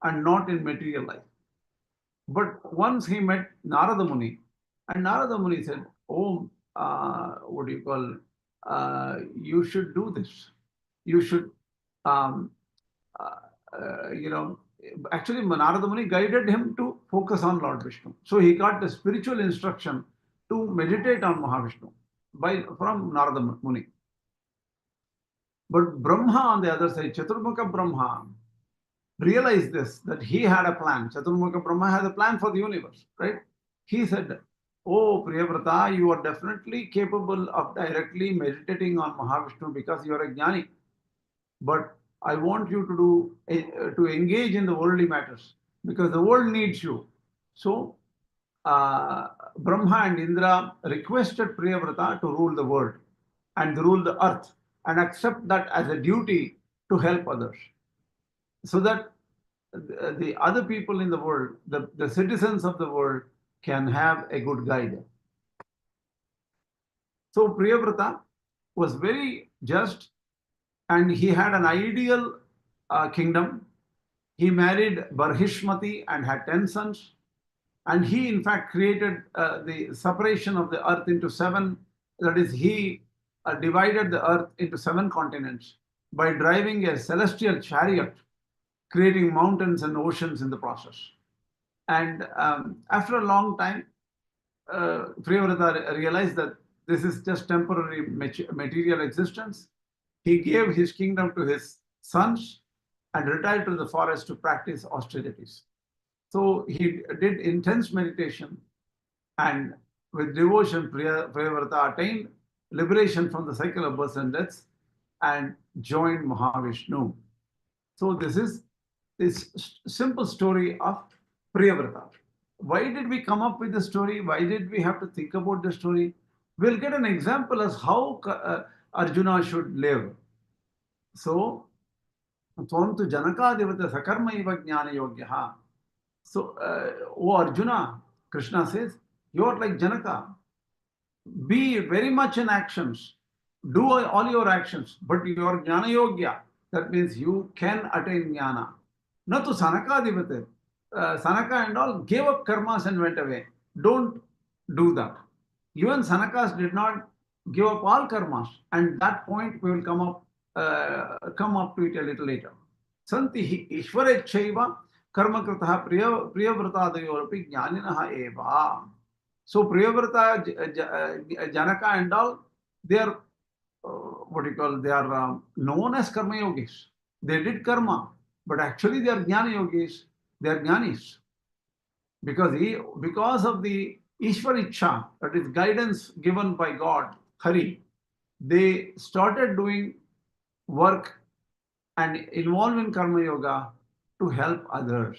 and not in material life. But once he met Narada Muni, and Narada Muni said, oh, what do you call, you should do this. You should, actually Narada Muni guided him to focus on Lord Vishnu. So he got the spiritual instruction to meditate on Mahavishnu from Narada Muni. But Brahma on the other side, Chaturmukha Brahma, realized this, that he had a plan. Chaturmukha Brahma had a plan for the universe, right? He said, "Oh, Priyavrata, you are definitely capable of directly meditating on Mahavishnu because you are a Jnani. But I want you to engage in the worldly matters because the world needs you." So Brahma and Indra requested Priyavrata to rule the world and rule the earth and accept that as a duty to help others, so that the other people in the world, the citizens of the world, can have a good guide. So Priyavrata was very just, and he had an ideal kingdom. He married Barhishmati and had 10 sons. And he, in fact, created the separation of the earth into 7. That is, he divided the earth into 7 continents by driving a celestial chariot, creating mountains and oceans in the process. And after a long time, Priyavrata realized that this is just temporary material existence. He gave his kingdom to his sons and retired to the forest to practice austerities. So he did intense meditation, and with devotion, Priyavrata attained liberation from the cycle of births and deaths and joined Mahavishnu. So this is this simple story of Priyavrata. Why did we come up with the story? Why did we have to think about the story? We'll get an example as how Arjuna should live. So, Tvam tu Janaka devata sakarma-iva Jñāna-yoga. So, O Arjuna, Krishna says, you are like Janaka. Be very much in actions. Do all your actions, but you are Jnana-yoga. That means you can attain Jnana. Not to Sanaka devata. Sanaka and all gave up karmas and went away. Don't do that. Even Sanakas did not give up all karmas, and that point we will come up to it a little later. Santi ishvarechaiva karmakrataha priyavrtadayorapi jnaninaha eva. So Priyavrata, Janaka and all, they are they are known as karma-yogis. They did karma, but actually they are jnana-yogis. They are Jñānīs. Because of the Ishvaricha, that is guidance given by God, Hari, they started doing work and involved in Karma Yoga to help others.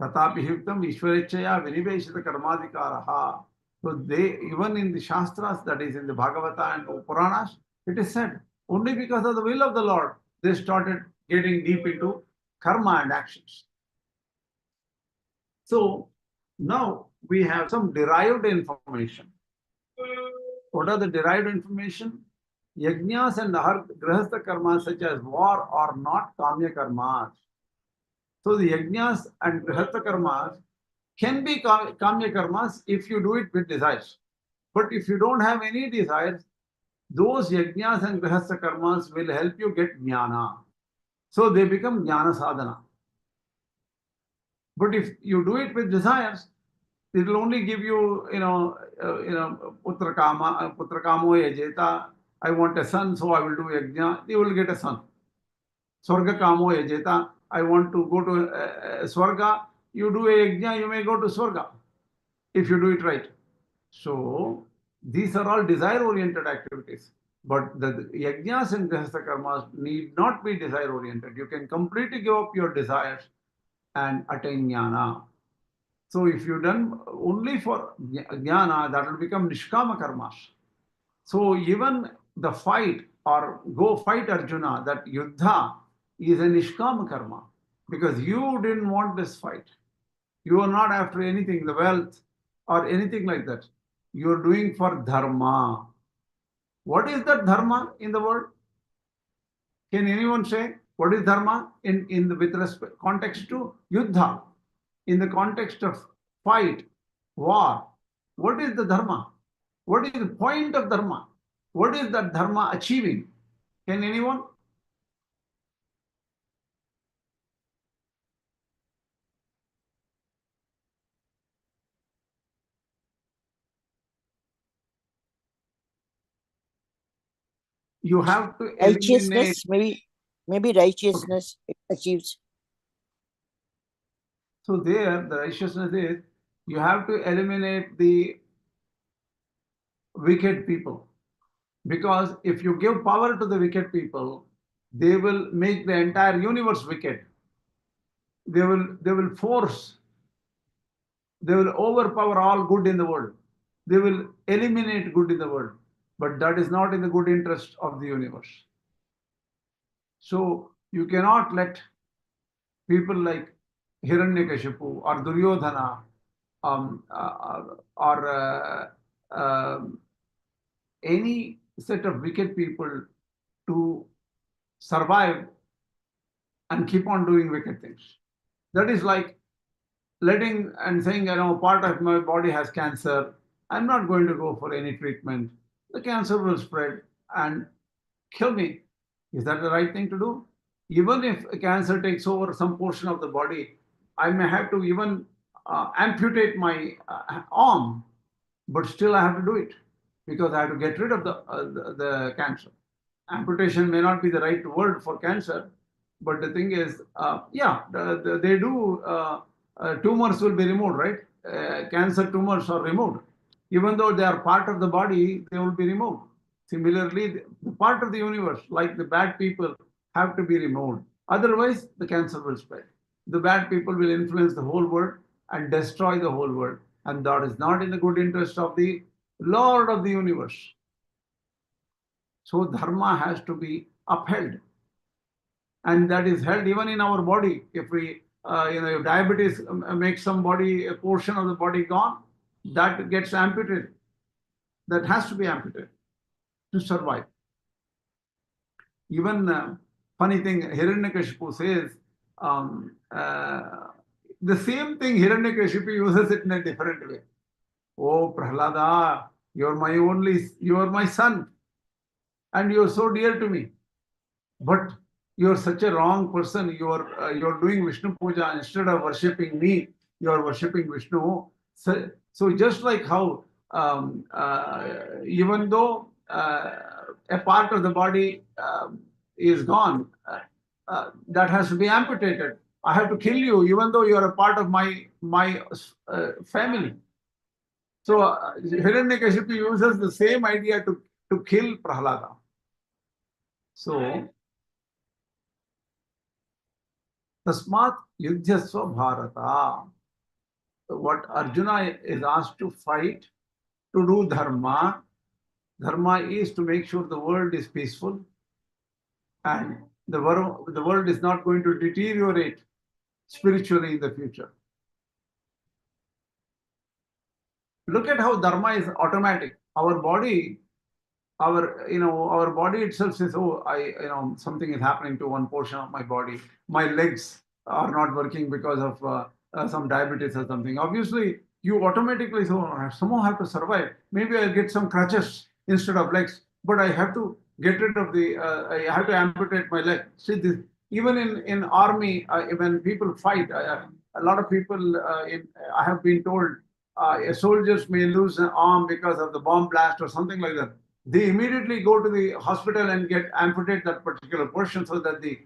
Tatapi hiktam Ishvarichaya viniveshita karmadikaraha. So they, even in the Śāstras, that is in the Bhagavata and Puranas, it is said, only because of the will of the Lord, they started getting deep into karma and actions. So now we have some derived information. What are the derived information? Yajnas and Gṛhastha karmas such as war are not kamya karmas. So the yajnas and Gṛhastha karmas can be kamya karmas if you do it with desires. But if you don't have any desires, those yajnas and Gṛhastha karmas will help you get jnana. So they become jnana sadhana. But if you do it with desires, it will only give you, putra kamo yajeta. I want a son, so I will do yajna. You will get a son. Swarga kamo yajeta. I want to go to Swarga. You do a yajna, you may go to Swarga if you do it right. So these are all desire-oriented activities. But the yajnas and Gṛhastha karmas need not be desire-oriented. You can completely give up your desires and attain jnana. So if you done only for jnana, that will become Niṣkāma Karmas. So even the fight, or go fight Arjuna, that yuddha is a Niṣkāma Karma, because you didn't want this fight. You are not after anything, the wealth or anything like that. You are doing for dharma. What is that dharma in the world? Can anyone say what is dharma with respect context to yuddha? In the context of fight, war, what is the dharma? What is the point of dharma? What is that dharma achieving? Can anyone? You have to eliminate Righteousness, maybe righteousness it achieves. So there, the righteousness is you have to eliminate the wicked people. Because if you give power to the wicked people, they will make the entire universe wicked. They will force, they will overpower all good in the world. They will eliminate good in the world. But that is not in the good interest of the universe. So you cannot let people like Hiranyakashipu or Duryodhana or any set of wicked people to survive and keep on doing wicked things. That is like letting and saying, part of my body has cancer. I'm not going to go for any treatment. The cancer will spread and kill me. Is that the right thing to do? Even if cancer takes over some portion of the body, I may have to even amputate my arm, but still I have to do it because I have to get rid of the cancer. Amputation may not be the right word for cancer, but the thing is, they do, tumors will be removed, right? Cancer tumors are removed. Even though they are part of the body, they will be removed. Similarly, the part of the universe, like the bad people, have to be removed. Otherwise, the cancer will spread. The bad people will influence the whole world and destroy the whole world. And that is not in the good interest of the Lord of the universe. So dharma has to be upheld. And that is held even in our body. If we, if diabetes makes somebody, a portion of the body gone, that gets amputated. That has to be amputated to survive. Even funny thing, Hiranyakashipu says, the same thing Hiranyakashipu uses it in a different way. Oh, Prahlada, you're my son, and you're so dear to me. But you're such a wrong person. You're doing Vishnu Puja instead of worshipping me. You're worshipping Vishnu. So just like how even though a part of the body is gone, that has to be amputated. I have to kill you, even though you are a part of my family. So Hiranyakashipu uses the same idea to kill Prahlada. So Tasmat Yudhyasva Bharata. What Arjuna is asked to fight, to do dharma. Dharma is to make sure the world is peaceful and the world is not going to deteriorate spiritually in the future. Look at how dharma is automatic. Our body itself says, oh, something is happening to one portion of my body. My legs are not working because of some diabetes or something. Obviously, you automatically say, I somehow have to survive. Maybe I'll get some crutches instead of legs, but I have to get rid of I have to amputate my leg. See, this, even in army, when people fight, a lot of people, I have been told, soldiers may lose an arm because of the bomb blast or something like that. They immediately go to the hospital and amputate that particular portion so that the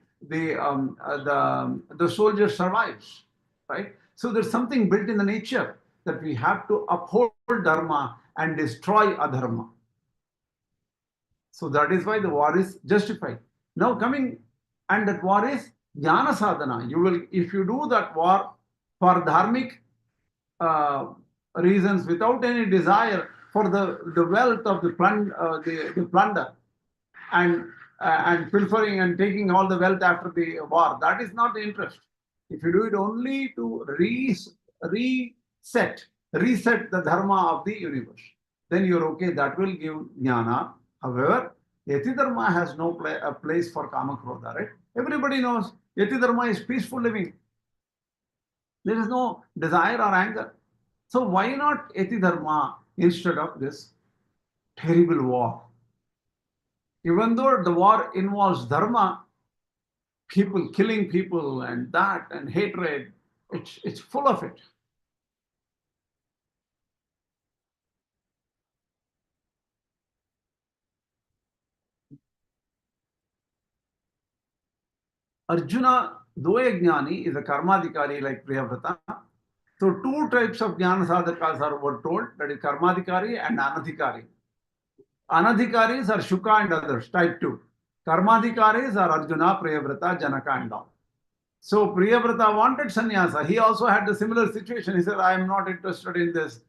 soldier survives, right? So there's something built in the nature that we have to uphold dharma and destroy adharma. So that is why the war is justified. Now and that war is jnana sadhana. If you do that war for dharmic reasons without any desire for the wealth of the plunder and pilfering and taking all the wealth after the war, that is not the interest. If you do it only to reset the dharma of the universe, then you're okay. That will give jnana. However, yati dharma has no place for kama krodha, right? Everybody knows yati dharma is peaceful living. There is no desire or anger. So why not yati dharma instead of this terrible war? Even though the war involves dharma, people killing people and that and hatred, it's full of it. Arjuna though a Jñānī is a Karmadhikari like Priyavrata, so two types of Jnana Sadhakas were told, that is Karmadhikari and Anadhikari. Anadhikaris are Shuka and others, type 2. Karmadhikaris are Arjuna, Priyavrata, Janaka and all. So Priyavrata wanted sannyasa. He also had a similar situation. He said, I am not interested in this,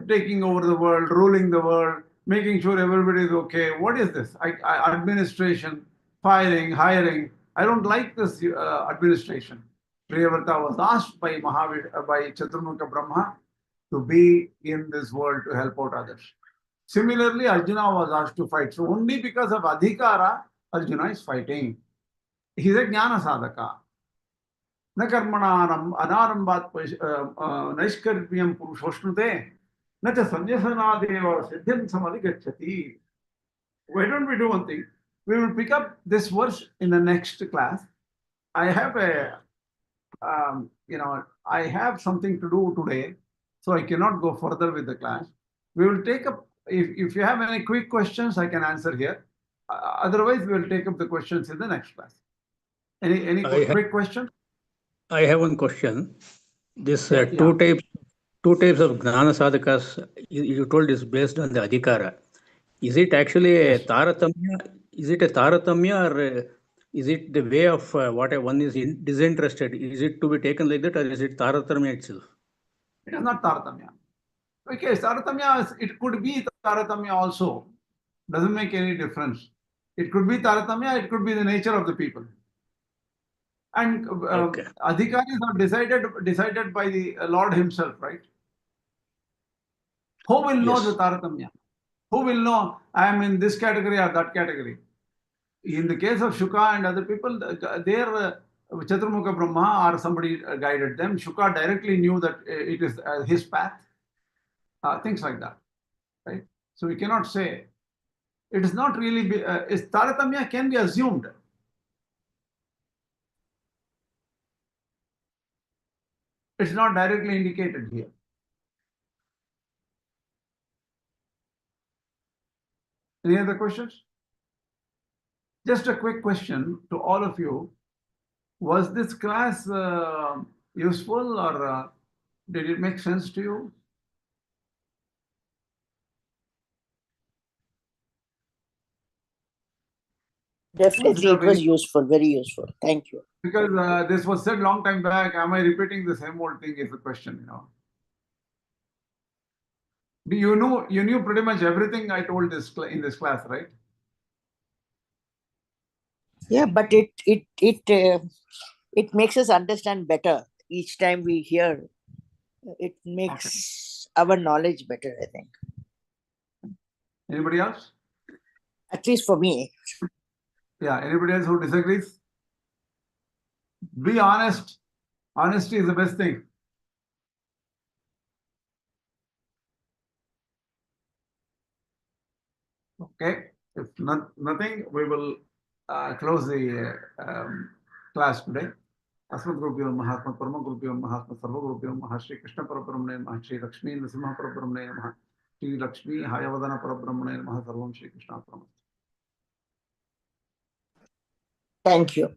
taking over the world, ruling the world, making sure everybody is okay. What is this? Administration, firing, hiring. I don't like this administration. Priyavrata was asked by Chaturmukha Brahma to be in this world to help out others. Similarly, Arjuna was asked to fight. So only because of adhikara, Arjuna is fighting. He is a Jnana Sadhaka. Na karmanānam anārambāt Naiṣkarmyam puruṣoshnute na ca sanyasanādeva siddhyam samadhigacchati. Why don't we do one thing? We will pick up this verse in the next class. I have I have something to do today, so I cannot go further with the class. We will take up, if you have any quick questions, I can answer here. Otherwise, we will take up the questions in the next class. Any quick question? I have one question. This Yeah. two types of Gnana Sadhakas, you told is based on the Adhikara. Is it actually a Taratamya? Is it a Taratamya, or is it the way of what one is disinterested? Is it to be taken like that, or is it Taratamya itself? It is not Taratamya. Okay, Taratamya, it could be Taratamya also. Doesn't make any difference. It could be Taratamya, it could be the nature of the people. And Adhikaris are decided by the Lord himself, right? Who will know the Taratamya? Who will know I am in this category or that category? In the case of Shuka and other people, their Chaturmukha Brahma or somebody guided them. Shuka directly knew that it is his path. Things like that, right? So we cannot say. It is not really, Taratamya can be assumed. It's not directly indicated here. Any other questions? Just a quick question to all of you. Was this class useful, or did it make sense to you? Definitely, it was useful, very useful. Thank you. Because this was said long time back. Am I repeating the same old thing is the question, You knew pretty much everything I told in this class, right? Yeah, but it makes us understand better each time we hear. It makes our knowledge better, I think. Anybody else? At least for me. Yeah, anybody else who disagrees? Be honest. Honesty is the best thing. Okay, if nothing, we will close the class today. Asmat Gurubhyo Namaha, Asmat Parama Gurubhyo Namaha, Asmat Sarva Gurubhyo Namaha, Shri Krishna Parabrahmane Namaha, Shri Lakshmi Narasimha Parabrahmane Namaha, Shri Lakshmi Hayavadana Parabrahmane Namaha, Sarvam Shri Krishna Parabrahmane. Thank you.